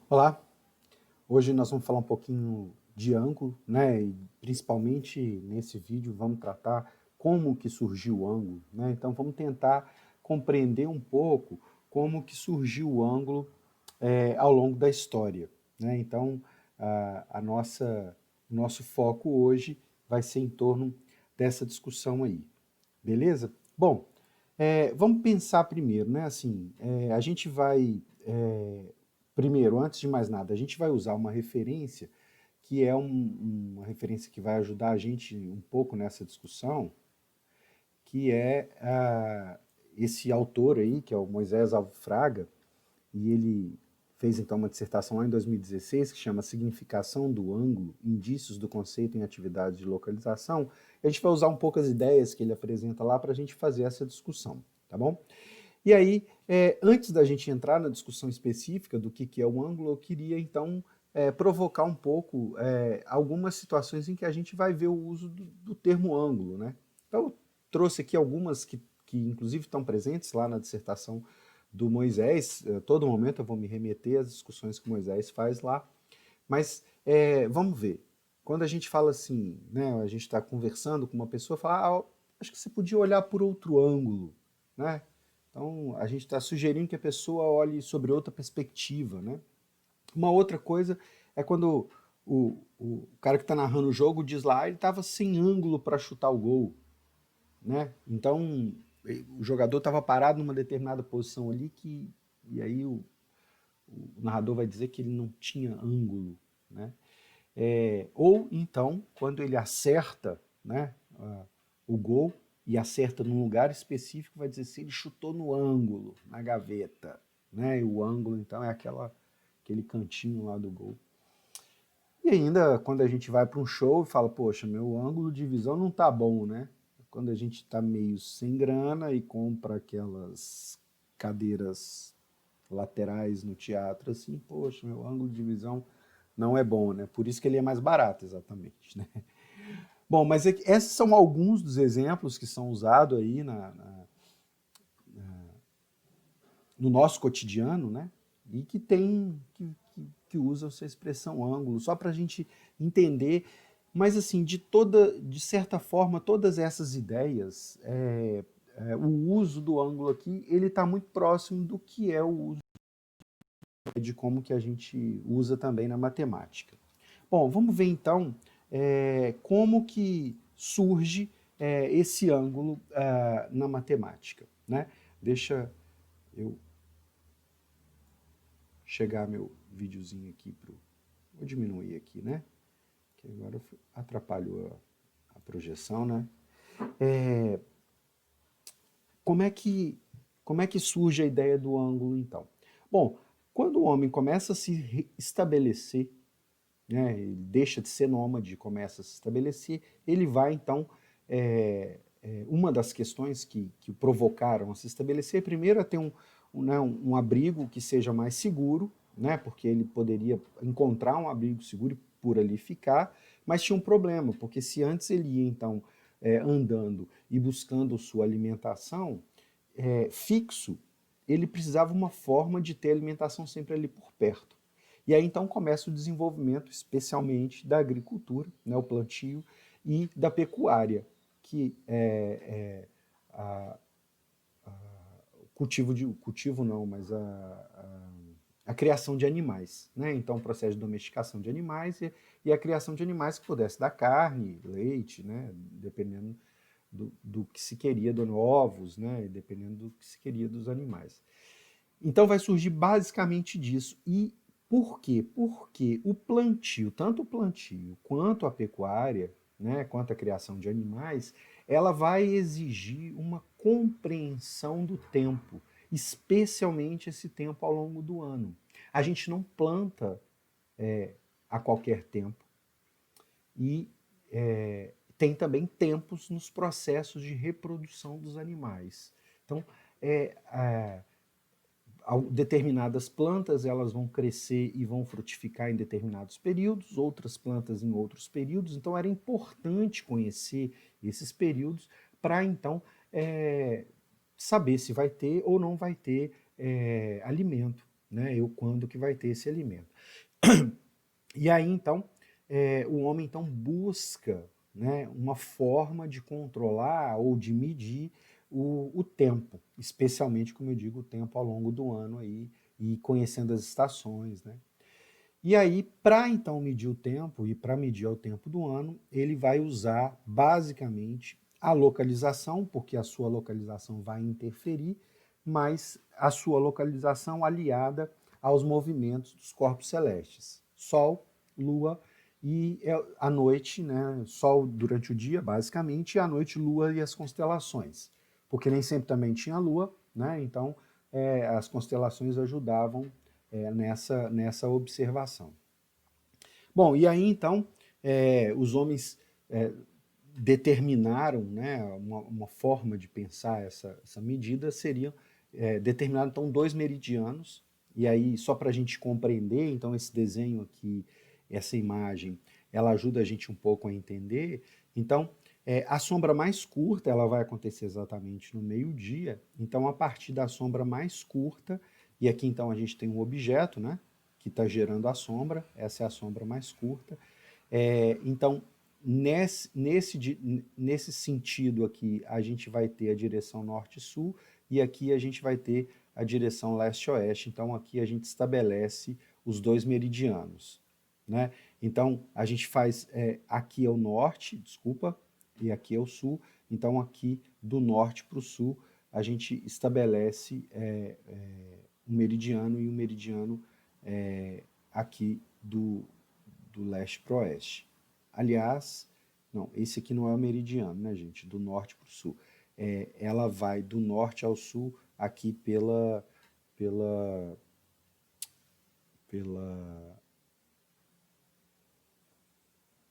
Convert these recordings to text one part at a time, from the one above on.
Olá, hoje nós vamos falar um pouquinho de ângulo, né? E principalmente nesse vídeo vamos tratar como que surgiu o ângulo, né? Então vamos tentar compreender um pouco como que surgiu o ângulo ao longo da história, né? Então o nosso foco hoje vai ser em torno dessa discussão aí, beleza? Bom, vamos pensar primeiro, né? Assim, a gente vai primeiro, antes de mais nada, a gente vai usar uma referência que é uma referência que vai ajudar a gente um pouco nessa discussão, que é esse autor aí, que é o Moisés Alves Fraga, e ele fez então uma dissertação lá em 2016 que chama Significação do ângulo, indícios do conceito em atividades de localização. E a gente vai usar um pouco as ideias que ele apresenta lá para a gente fazer essa discussão, tá bom? E aí, antes da gente entrar na discussão específica do que é o ângulo, eu queria então provocar um pouco algumas situações em que a gente vai ver o uso do termo ângulo, né? Então, eu trouxe aqui algumas que inclusive estão presentes lá na dissertação do Moisés. Todo momento eu vou me remeter às discussões que Moisés faz lá, mas vamos ver. Quando a gente fala assim, né, a gente está conversando com uma pessoa, fala, acho que você podia olhar por outro ângulo, né? Então, a gente está sugerindo que a pessoa olhe sobre outra perspectiva, né? Uma outra coisa é quando o cara que está narrando o jogo diz lá, ele estava sem ângulo para chutar o gol, né? Então, o jogador estava parado numa determinada posição ali e aí o narrador vai dizer que ele não tinha ângulo, né? Ou então, quando ele acerta, né, o gol e acerta num lugar específico, vai dizer se ele chutou no ângulo, na gaveta, né? E o ângulo então é aquele cantinho lá do gol. E ainda quando a gente vai para um show e fala, poxa, meu ângulo de visão não tá bom, né? Quando a gente está meio sem grana e compra aquelas cadeiras laterais no teatro, assim, poxa, meu ângulo de visão não é bom, né? Por isso que ele é mais barato, exatamente, né? Bom, mas esses são alguns dos exemplos que são usados aí no nosso cotidiano, né? E que tem, que usa essa expressão ângulo, só para a gente entender. Mas assim, de certa forma, todas essas ideias, o uso do ângulo aqui, ele está muito próximo do que é o uso de como que a gente usa também na matemática. Bom, vamos ver então como que surge esse ângulo na matemática, né? Deixa eu chegar meu videozinho aqui pro. Vou diminuir aqui, né? Que agora atrapalhou a projeção, né? É, como é que como é que surge a ideia do ângulo então? Bom, quando o homem começa a se estabelecer, né, ele deixa de ser nômade, começa a se estabelecer, ele vai então uma das questões que o provocaram a se estabelecer, primeiro é ter né, um abrigo que seja mais seguro, né, porque ele poderia encontrar um abrigo seguro e por ali ficar, mas tinha um problema, porque se antes ele ia então andando e buscando sua alimentação fixo, ele precisava uma forma de ter alimentação sempre ali por perto. E aí então começa o desenvolvimento, especialmente da agricultura, né, o plantio, e da pecuária, que é o cultivo não, mas a criação de animais, né? Então o processo de domesticação de animais e a criação de animais que pudesse dar carne, leite, né? Dependendo do que se queria, do ovos, né? Dependendo do que se queria dos animais. Então vai surgir basicamente disso. E por quê? Porque o plantio, tanto o plantio quanto a pecuária, né, quanto a criação de animais, ela vai exigir uma compreensão do tempo, especialmente esse tempo ao longo do ano. A gente não planta a qualquer tempo e tem também tempos nos processos de reprodução dos animais. Então, é, é, determinadas plantas elas vão crescer e vão frutificar em determinados períodos, outras plantas em outros períodos. Então era importante conhecer esses períodos para então saber se vai ter ou não vai ter alimento. né? Eu quando que vai ter esse alimento. E aí, então, o homem então busca, né, uma forma de controlar ou de medir o tempo, especialmente, como eu digo, o tempo ao longo do ano aí, e conhecendo as estações, né? E aí, para então medir o tempo e para medir o tempo do ano, ele vai usar basicamente a localização, porque a sua localização vai interferir, mas a sua localização aliada aos movimentos dos corpos celestes. Sol, Lua e a noite, né? Sol durante o dia, basicamente, e à noite, Lua e as constelações. Porque nem sempre também tinha Lua, né? Então as constelações ajudavam nessa observação. Bom, e aí então os homens determinaram, né, uma forma de pensar essa medida seria determinar então 2 meridianos, e aí só para a gente compreender, então esse desenho aqui, essa imagem, ela ajuda a gente um pouco a entender. Então, a sombra mais curta ela vai acontecer exatamente no meio-dia, então a partir da sombra mais curta, e aqui então a gente tem um objeto, né, que está gerando a sombra, essa é a sombra mais curta. Então, nesse sentido aqui, a gente vai ter a direção norte-sul e aqui a gente vai ter a direção leste-oeste. Então, aqui a gente estabelece os 2 meridianos, né? Então, a gente faz, aqui é o norte, desculpa, e aqui é o sul. Então, aqui do norte para o sul, a gente estabelece um meridiano e um meridiano aqui do leste para o oeste. Aliás, não, esse aqui não é o meridiano, né, gente? Do norte para o sul. Ela vai do norte ao sul aqui pela, pela.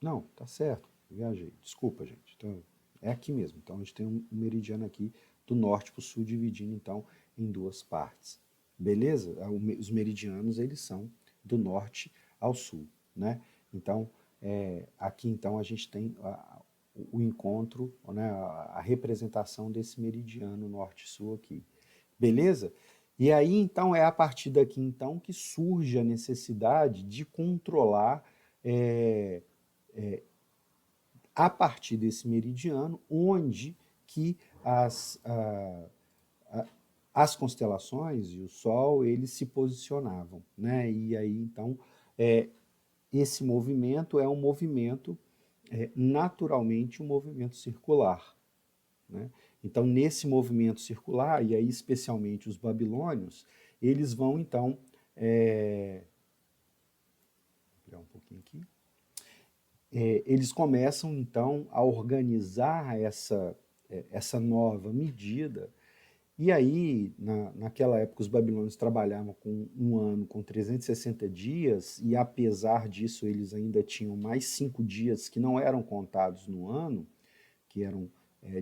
Não, tá certo. Viajei. Desculpa, gente. Então, é aqui mesmo. Então a gente tem um meridiano aqui do norte para o sul dividindo então em duas partes. Beleza? Os meridianos eles são do norte ao sul, né? Então aqui então a gente tem o encontro, né, a representação desse meridiano norte-sul aqui. Beleza? E aí então é a partir daqui então que surge a necessidade de controlar a partir desse meridiano onde que as constelações e o Sol eles se posicionavam, né? E aí então esse movimento é um movimento naturalmente um movimento circular, né? Então nesse movimento circular e aí especialmente os babilônios eles vão então vou virar um pouquinho aqui. Eles começam então a organizar essa nova medida. E aí, naquela época, os babilônios trabalhavam com um ano com 360 dias, e apesar disso, eles ainda tinham mais 5 dias que não eram contados no ano, que eram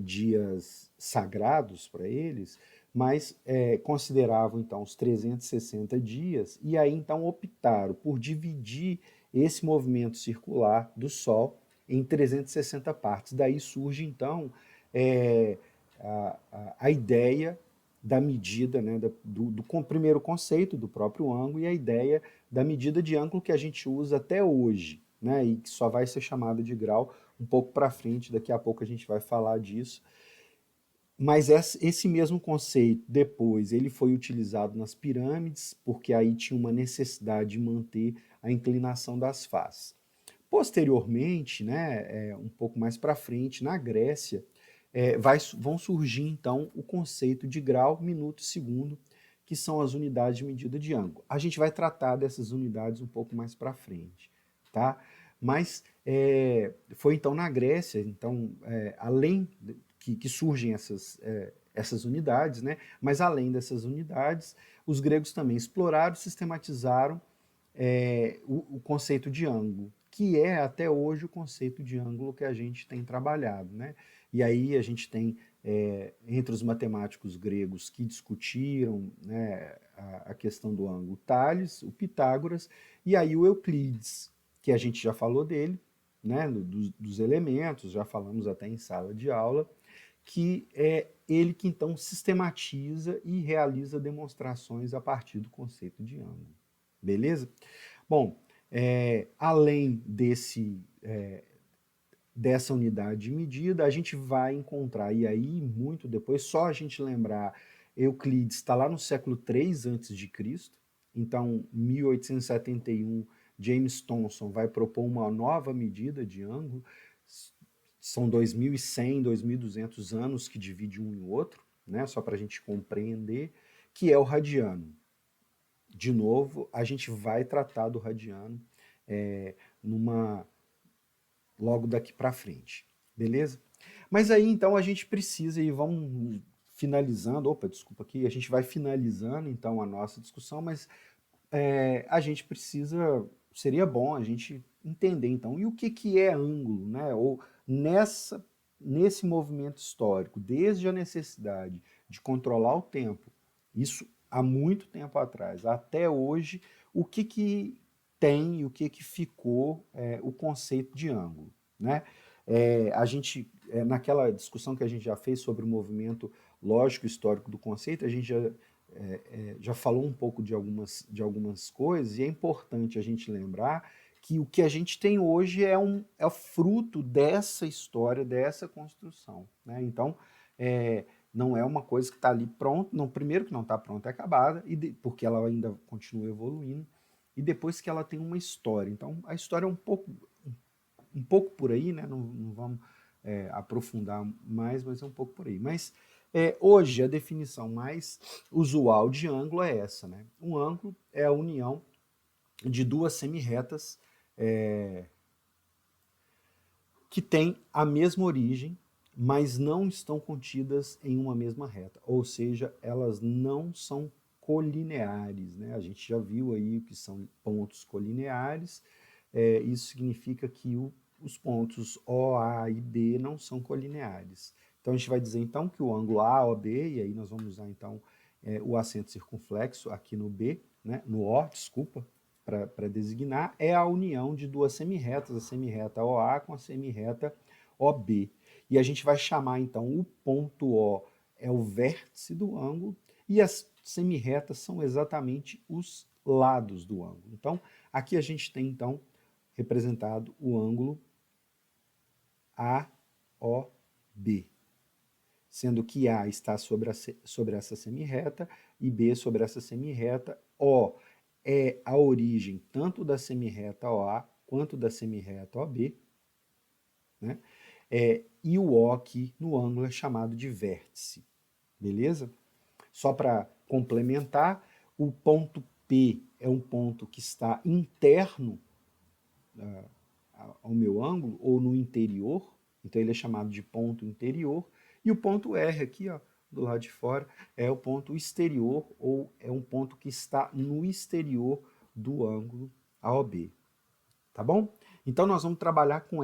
dias sagrados para eles, mas consideravam então os 360 dias, e aí então optaram por dividir esse movimento circular do Sol em 360 partes. Daí surge então a ideia da medida, né, do primeiro conceito do próprio ângulo e a ideia da medida de ângulo que a gente usa até hoje, né, e que só vai ser chamada de grau um pouco para frente, daqui a pouco a gente vai falar disso. Mas esse mesmo conceito, depois, ele foi utilizado nas pirâmides, porque aí tinha uma necessidade de manter a inclinação das faces. Posteriormente, né, um pouco mais para frente, na Grécia, vão surgir então o conceito de grau, minuto e segundo, que são as unidades de medida de ângulo. A gente vai tratar dessas unidades um pouco mais para frente, tá? Mas foi então na Grécia, então além que surgem essas unidades, né? Mas além dessas unidades, os gregos também exploraram, sistematizaram o conceito de ângulo, que é até hoje o conceito de ângulo que a gente tem trabalhado, né? E aí a gente tem entre os matemáticos gregos que discutiram, né, a questão do ângulo, Tales, o Pitágoras, e aí o Euclides, que a gente já falou dele, né, dos elementos, já falamos até em sala de aula, que ele que então sistematiza e realiza demonstrações a partir do conceito de ângulo. Beleza? Bom, além dessa unidade de medida, a gente vai encontrar, e aí muito depois, só a gente lembrar, Euclides está lá no século 3 a.C., então 1871, James Thomson vai propor uma nova medida de ângulo, são 2100, 2200 anos que divide um em outro, né, só para a gente compreender, que é o radiano. De novo, a gente vai tratar do radiano logo daqui para frente, beleza? Mas aí então a gente precisa, e vamos finalizando, desculpa aqui, a gente vai finalizando então a nossa discussão, mas a gente precisa, seria bom a gente entender então, e o que é ângulo, né? Ou nesse movimento histórico, desde a necessidade de controlar o tempo, isso há muito tempo atrás, até hoje, o que tem e o que ficou o conceito de ângulo, né? A gente, naquela discussão que a gente já fez sobre o movimento lógico histórico do conceito, a gente já falou um pouco de algumas coisas, e é importante a gente lembrar que o que a gente tem hoje é fruto dessa história, dessa construção, né? Então, não é uma coisa que está ali pronta, não, primeiro que não está pronta, é acabada, porque ela ainda continua evoluindo, e depois que ela tem uma história. Então, a história é um pouco por aí, né? Não vamos aprofundar mais, mas é um pouco por aí. Mas hoje a definição mais usual de ângulo é essa, né? Um ângulo é a união de duas semirretas que têm a mesma origem, mas não estão contidas em uma mesma reta, ou seja, elas não são colineares, né? A gente já viu aí o que são pontos colineares, isso significa que os pontos O, A e B não são colineares. Então a gente vai dizer então que o ângulo AOB, e aí nós vamos usar então o acento circunflexo aqui no B, né, no O, desculpa, para designar, é a união de duas semirretas, a semirreta OA com a semirreta OB. E a gente vai chamar então o ponto O é o vértice do ângulo e as semirretas são exatamente os lados do ângulo. Então, aqui a gente tem então representado o ângulo AOB, sendo que A está sobre essa semirreta e B sobre essa semirreta. O é a origem tanto da semirreta OA quanto da semirreta OB, né? E o O aqui no ângulo é chamado de vértice, beleza? Só para complementar, o ponto P é um ponto que está interno ao meu ângulo, ou no interior, então ele é chamado de ponto interior, e o ponto R aqui, ó, do lado de fora, é o ponto exterior, ou é um ponto que está no exterior do ângulo AOB. Tá bom? Então nós vamos trabalhar com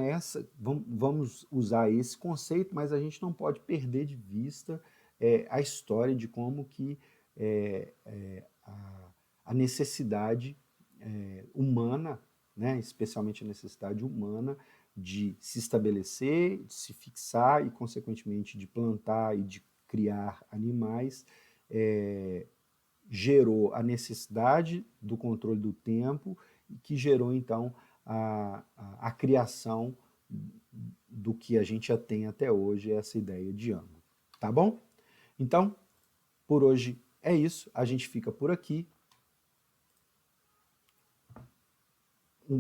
vamos usar esse conceito, mas a gente não pode perder de vista a história de como que a necessidade humana, né, especialmente a necessidade humana de se estabelecer, de se fixar e, consequentemente, de plantar e de criar animais, gerou a necessidade do controle do tempo, que gerou, então, a criação do que a gente já tem até hoje, essa ideia de ângulo. Tá bom? Então, por hoje é isso. A gente fica por aqui.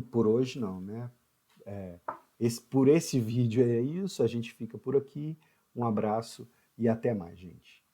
Por hoje não, né? Por esse vídeo é isso. A gente fica por aqui. Um abraço e até mais, gente.